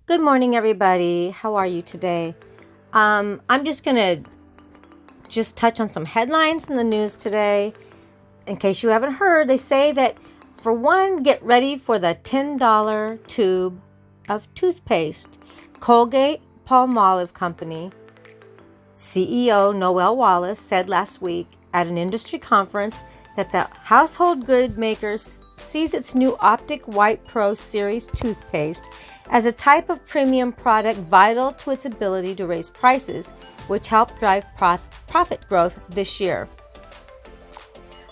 Good morning, everybody. How are you today? I'm just going to touch on some headlines in the news today. In case you haven't heard, they say that for one, get ready for the $10 tube of toothpaste. Colgate Palmolive Company CEO Noel Wallace said last week at an industry conference that the household good makers sees its new Optic White Pro Series toothpaste as a type of premium product vital to its ability to raise prices, which helped drive profit growth this year.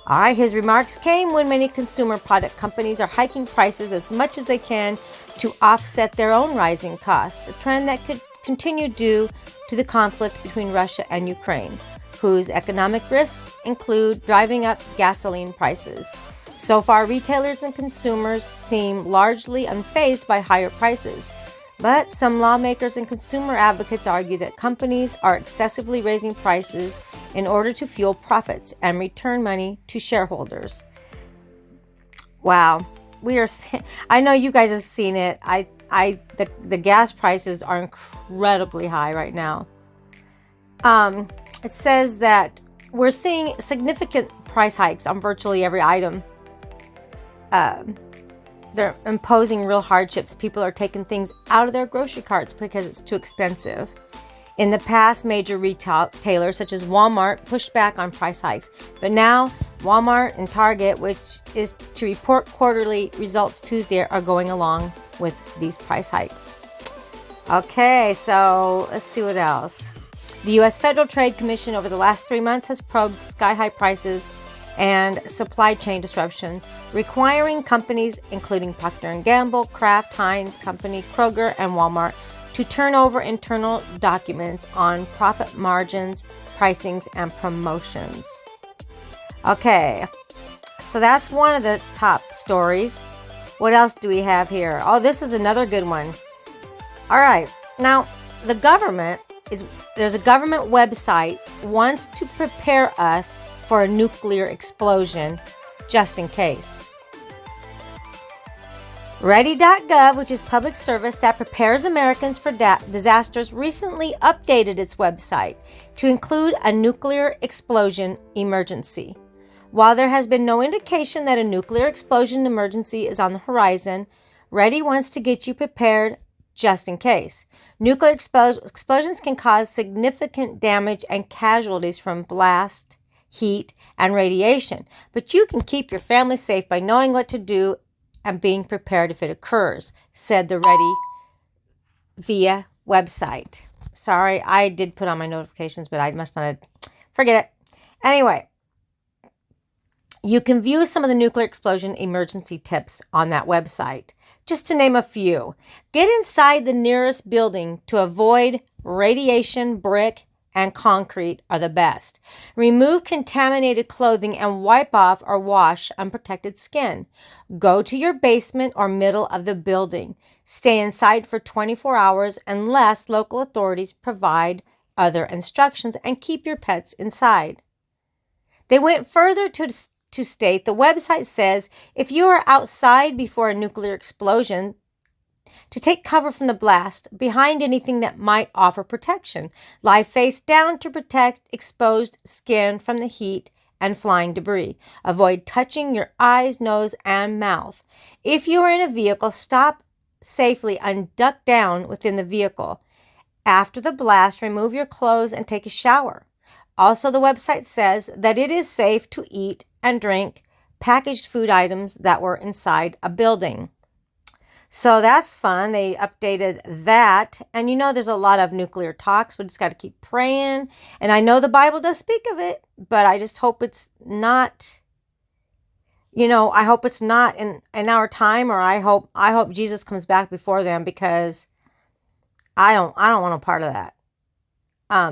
All right, his remarks came when many consumer product companies are hiking prices as much as they can to offset their own rising costs, a trend that could continue due to the conflict between Russia and Ukraine, whose economic risks include driving up gasoline prices. So far, retailers and consumers seem largely unfazed by higher prices, but some lawmakers and consumer advocates argue that companies are excessively raising prices in order to fuel profits and return money to shareholders. Wow, I know you guys have seen it. The gas prices are incredibly high right now. It says that we're seeing significant price hikes on virtually every item. They're imposing real hardships. People are taking things out of their grocery carts because it's too expensive. In the past, major retailers such as Walmart pushed back on price hikes, but now Walmart and Target, which is to report quarterly results Tuesday, are going along with these price hikes. Okay, so let's see what else. The U.S. Federal Trade Commission over the last 3 months has probed sky-high prices and supply chain disruption, requiring companies including Procter & Gamble, Kraft, Heinz Company, Kroger, and Walmart to turn over internal documents on profit margins, pricings, and promotions. Okay, so that's one of the top stories. What else do we have here? Oh, this is another good one. All right, now there's a government website wants to prepare us for a nuclear explosion, just in case. Ready.gov, which is public service that prepares Americans for disasters, recently updated its website to include a nuclear explosion emergency. While there has been no indication that a nuclear explosion emergency is on the horizon, Ready wants to get you prepared just in case. Nuclear explosions can cause significant damage and casualties from blast, heat, and radiation, but you can keep your family safe by knowing what to do and being prepared if it occurs, said the Ready via website. Sorry, I did put on my notifications, but I must not have. Forget it. Anyway, you can view some of the nuclear explosion emergency tips on that website. Just to name a few, get inside the nearest building to avoid radiation. Brick and concrete are the best. Remove contaminated clothing and wipe off or wash unprotected skin. Go to your basement or middle of the building. Stay inside for 24 hours unless local authorities provide other instructions, and keep your pets inside. They went further to state the website says if you are outside before a nuclear explosion, to take cover from the blast behind anything that might offer protection. Lie face down to protect exposed skin from the heat and flying debris. Avoid touching your eyes, nose, and mouth. If you are in a vehicle, stop safely and duck down within the vehicle. After the blast, remove your clothes and take a shower. Also, the website says that it is safe to eat and drink packaged food items that were inside a building. So that's fun. They updated that. And there's a lot of nuclear talks. We just got to keep praying. And I know the Bible does speak of it, but I just hope it's not, I hope it's not in our time, or I hope Jesus comes back before them, because I don't want a part of that.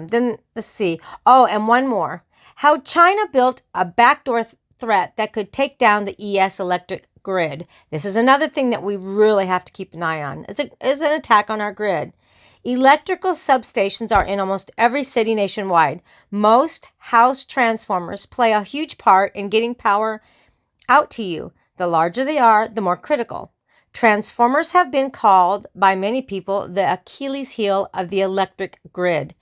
Then let's see. Oh, and one more. How China built a backdoor threat that could take down the ES electric grid. This is another thing that we really have to keep an eye on. Is an attack on our grid. Electrical substations are in almost every city nationwide. Most house transformers play a huge part in getting power out to you. The larger they are, the more critical. Transformers have been called by many people the Achilles heel of the electric grid.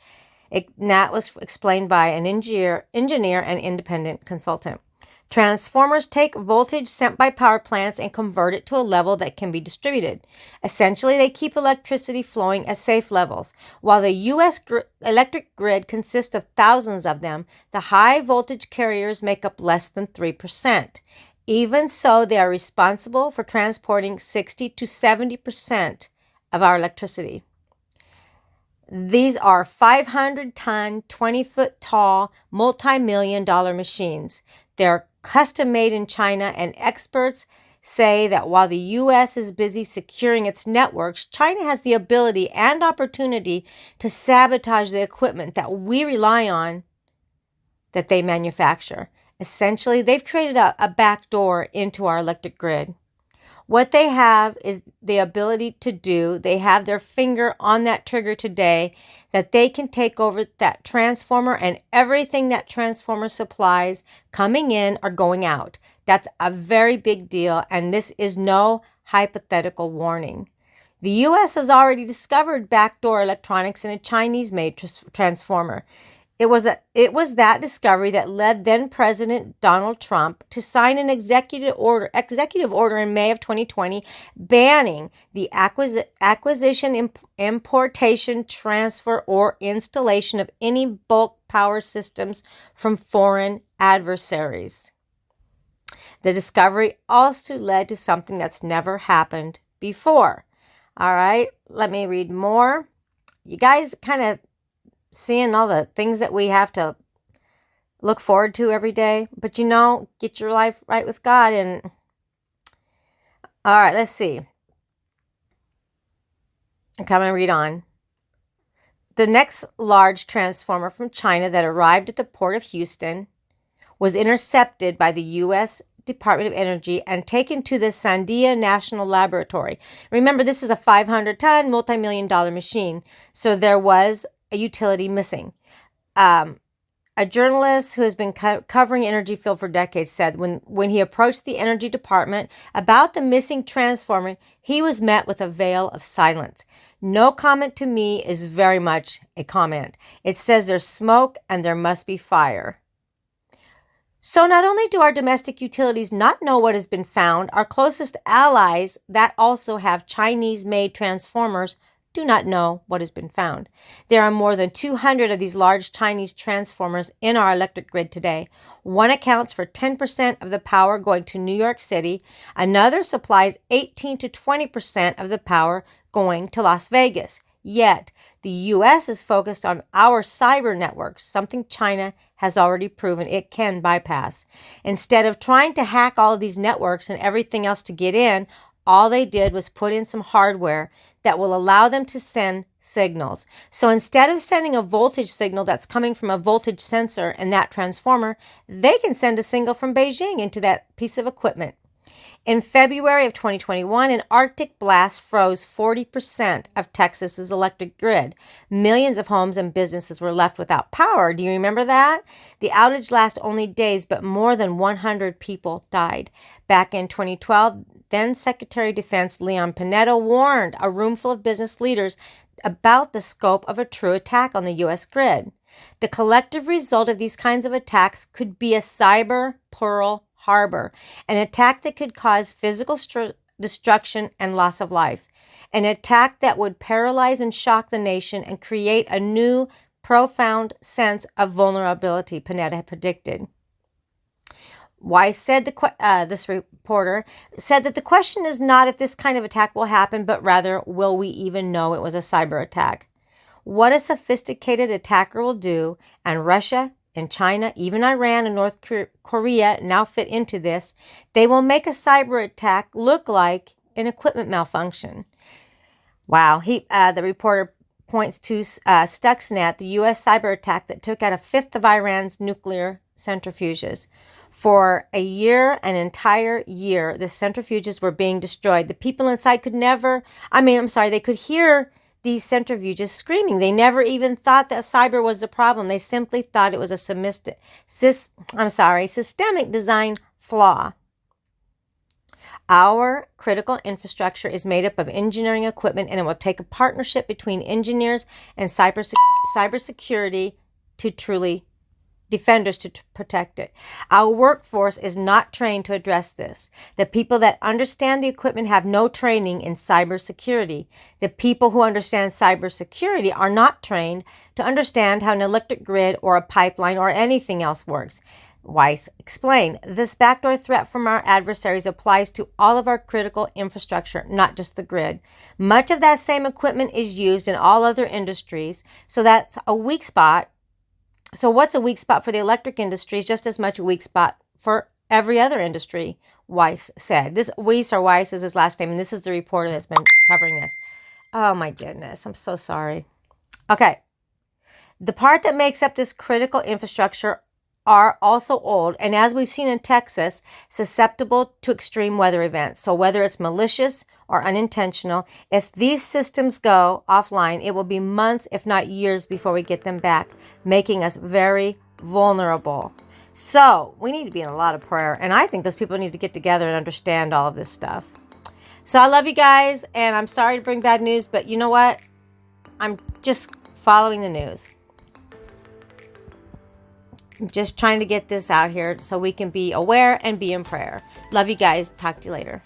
That was explained by an engineer and independent consultant. Transformers take voltage sent by power plants and convert it to a level that can be distributed. Essentially, they keep electricity flowing at safe levels. While the U.S. electric grid consists of thousands of them, the high voltage carriers make up less than 3%. Even so, they are responsible for transporting 60 to 70% of our electricity. These are 500-ton, 20-foot tall, multi-million-dollar machines. They're custom made in China, and experts say that while the U.S. is busy securing its networks, China has the ability and opportunity to sabotage the equipment that we rely on that they manufacture. Essentially, they've created a backdoor into our electric grid. What they have is the ability to do, they have their finger on that trigger today, that they can take over that transformer and everything that transformer supplies coming in or going out. That's a very big deal, and this is no hypothetical warning. The U.S. has already discovered backdoor electronics in a Chinese-made transformer. It was that discovery that led then President Donald Trump to sign an executive order in May of 2020 banning the acquisition, importation, transfer, or installation of any bulk power systems from foreign adversaries. The discovery also led to something that's never happened before. All right, let me read more. You guys kind of seeing all the things that we have to look forward to every day. But get your life right with God. And all right, let's see. I'm going to read on. The next large transformer from China that arrived at the port of Houston was intercepted by the U.S. Department of Energy and taken to the Sandia National Laboratory. Remember, this is a 500-ton, multi-million-dollar machine. So there was a utility missing. A journalist who has been covering energy field for decades said when he approached the Energy Department about the missing transformer, he was met with a veil of silence. No comment to me is very much a comment. It says there's smoke and there must be fire. So not only do our domestic utilities not know what has been found, our closest allies that also have Chinese-made transformers do not know what has been found. There are more than 200 of these large Chinese transformers in our electric grid today. One accounts for 10% of the power going to New York City. Another supplies 18 to 20% of the power going to Las Vegas. Yet, the U.S. is focused on our cyber networks, something China has already proven it can bypass. Instead of trying to hack all of these networks and everything else to get in, all they did was put in some hardware that will allow them to send signals. So instead of sending a voltage signal that's coming from a voltage sensor in that transformer, they can send a signal from Beijing into that piece of equipment. In February of 2021, an Arctic blast froze 40% of Texas's electric grid. Millions of homes and businesses were left without power. Do you remember that? The outage lasted only days, but more than 100 people died. Back in 2012, then Secretary of Defense Leon Panetta warned a room full of business leaders about the scope of a true attack on the U.S. grid. The collective result of these kinds of attacks could be a cyber Pearl Harbor, an attack that could cause physical destruction and loss of life, an attack that would paralyze and shock the nation and create a new, profound sense of vulnerability, Panetta predicted. Weiss said this reporter said that the question is not if this kind of attack will happen, but rather, will we even know it was a cyber attack? What a sophisticated attacker will do, and Russia and China, even Iran and North Korea now fit into this, they will make a cyber attack look like an equipment malfunction. Wow. The reporter points to Stuxnet, the U.S. cyber attack that took out a fifth of Iran's nuclear centrifuges. For a year, an entire year, the centrifuges were being destroyed. The people inside they could hear these centrifuges screaming. They never even thought that cyber was the problem. They simply thought it was a systemic design flaw. Our critical infrastructure is made up of engineering equipment, and it will take a partnership between engineers and cybersecurity to truly defenders to protect it. Our workforce is not trained to address this. The people that understand the equipment have no training in cybersecurity. The people who understand cybersecurity are not trained to understand how an electric grid or a pipeline or anything else works. Weiss explained, this backdoor threat from our adversaries applies to all of our critical infrastructure, not just the grid. Much of that same equipment is used in all other industries, so that's a weak spot. So what's a weak spot for the electric industry is just as much a weak spot for every other industry, Weiss said. This Weiss is his last name, and this is the reporter that's been covering this. Oh my goodness, I'm so sorry. Okay. The part that makes up this critical infrastructure are also old, and as we've seen in Texas, susceptible to extreme weather events. So whether it's malicious or unintentional, if these systems go offline, it will be months, if not years, before we get them back, making us very vulnerable. So we need to be in a lot of prayer, and I think those people need to get together and understand all of this stuff. So I love you guys, and I'm sorry to bring bad news, but you know what? I'm just following the news. I'm just trying to get this out here so we can be aware and be in prayer. Love you guys. Talk to you later.